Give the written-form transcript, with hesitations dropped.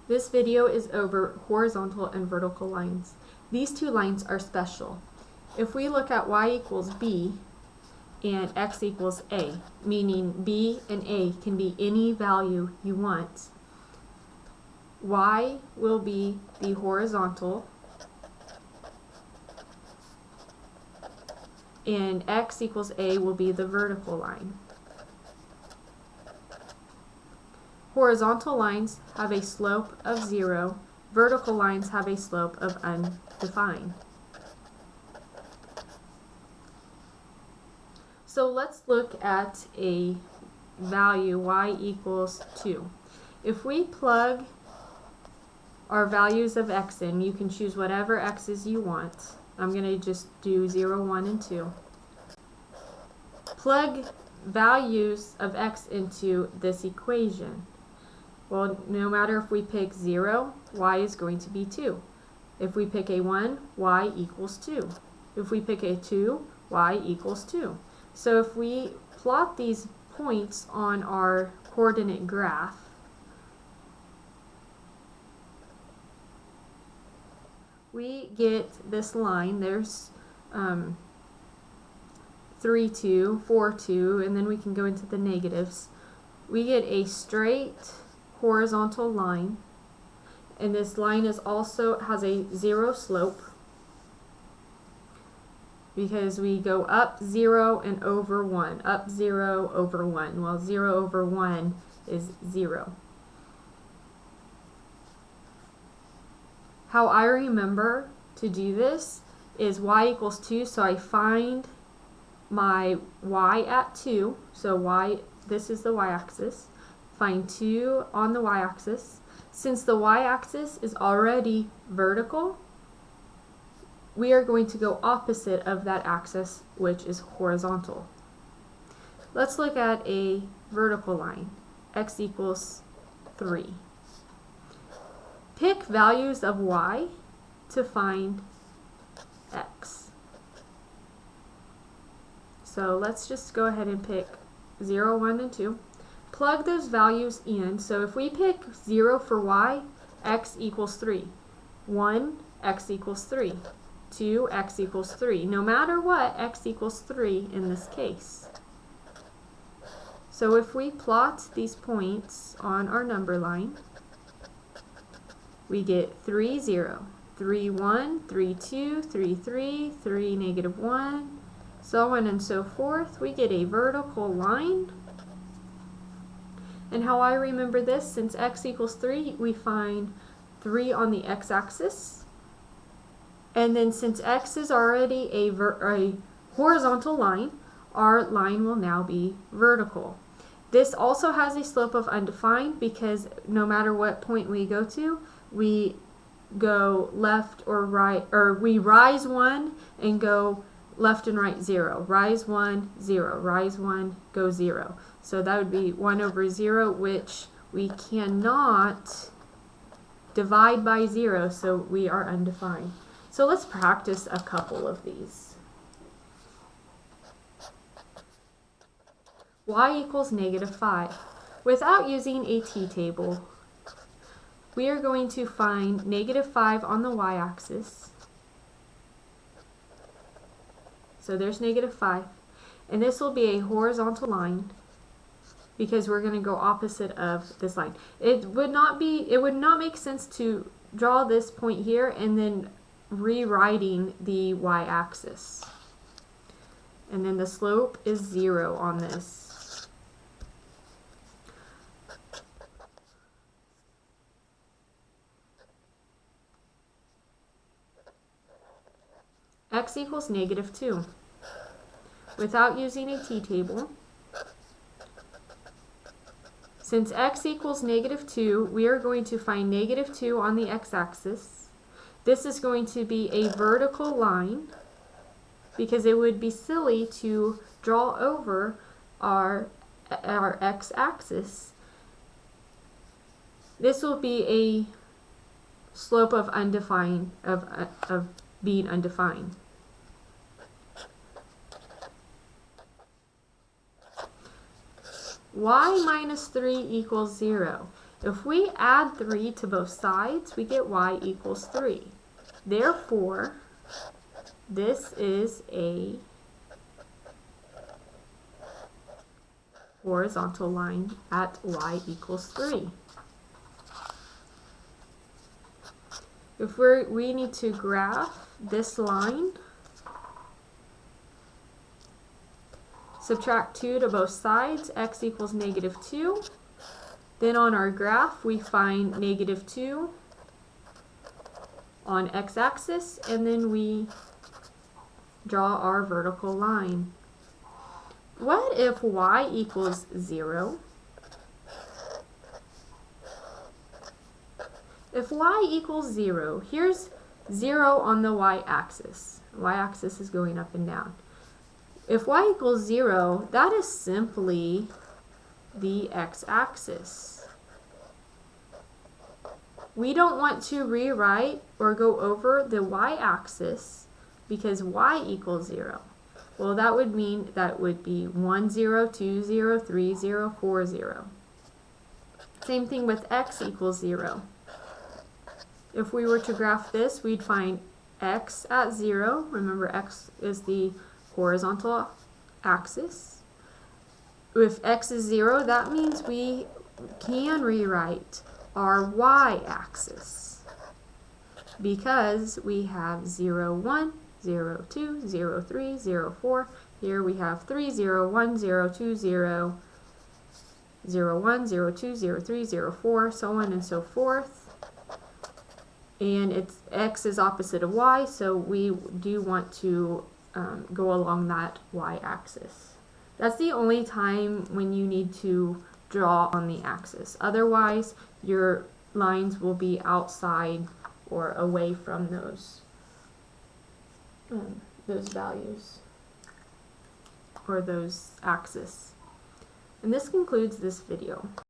This video is over horizontal and vertical lines. These two lines are special. If we look at y equals b and x equals a, meaning b and a can be any value you want, y will be the horizontal and x equals a will be the vertical line. Horizontal lines have a slope of 0. Vertical lines have a slope of undefined. So let's look at a value y equals 2. If we plug our values of x in, you can choose whatever x's you want. I'm going to just do 0, 1, and 2. Plug values of x into this equation. Well, no matter if we pick 0, y is going to be 2. If we pick a 1, y equals 2. If we pick a 2, y equals 2. So if we plot these points on our coordinate graph, we get this line. There's 3, 2, 4, 2, and then we can go into the negatives. We get a straight horizontal line, and this line is also has a 0 slope because we go up 0 and over 1, up 0 over 1. Well, 0 over 1 is 0. How I remember to do this is y equals 2, so I find my y at 2, so y, this is the y-axis. Find 2 on the y-axis. Since the y-axis is already vertical, we are going to go opposite of that axis, which is horizontal. Let's look at a vertical line, x equals 3. Pick values of y to find x. So let's just go ahead and pick 0, 1, and 2. Plug those values in. So if we pick 0 for y, x equals 3. 1, x equals 3. 2, x equals 3. No matter what, x equals 3 in this case. So if we plot these points on our number line, we get 3, 0, 3, 1, 3, 2, 3, 3, 3, negative 1, so on and so forth. We get a vertical line. And how I remember this, since x equals 3, we find 3 on the x-axis. And then since x is already a horizontal line, our line will now be vertical. This also has a slope of undefined because no matter what point we go to, we go left or right, or we rise 1 and go left and right 0. Rise 1, 0. Rise 1, go 0. So that would be 1 over 0, which we cannot divide by 0, so we are undefined. So let's practice a couple of these. Y equals negative 5. Without using a t-table, we are going to find negative 5 on the y-axis. So there's negative 5. And this will be a horizontal line because we're going to go opposite of this line. It would not make sense to draw this point here and then rewriting the y-axis. And then the slope is 0 on this. X equals negative 2. Without using a t-table, since x equals negative 2, we are going to find negative 2 on the x-axis. This is going to be a vertical line because it would be silly to draw over our x-axis. This will be a slope of undefined, of being undefined. Y minus 3 equals 0. If we add 3 to both sides, we get y equals 3. Therefore, this is a horizontal line at y equals 3. If we need to graph this line, subtract 2 to both sides, x equals -2. Then on our graph, we find -2 on x-axis, and then we draw our vertical line. What if y equals 0? If y equals 0, here's 0 on the y-axis. Y-axis is going up and down. If y equals 0, that is simply the x-axis. We don't want to rewrite or go over the y-axis because y equals 0. Well, that would mean that would be 1, 0, 2, 0, 3, 0, 4, 0. Same thing with x equals 0. If we were to graph this, we'd find x at 0. Remember, x is the horizontal axis. If x is 0, that means we can rewrite our y-axis because we have 0, 1, 0, 2, 0, 3, 0, 4. Here we have 3, 0, 1, 0, 2, 0, 0, 1, 0, 2, 0, 3, 0, 4, so on and so forth. And it's x is opposite of y, so we do want to go along that y-axis. That's the only time when you need to draw on the axis. Otherwise, your lines will be outside or away from those values or those axes. And this concludes this video.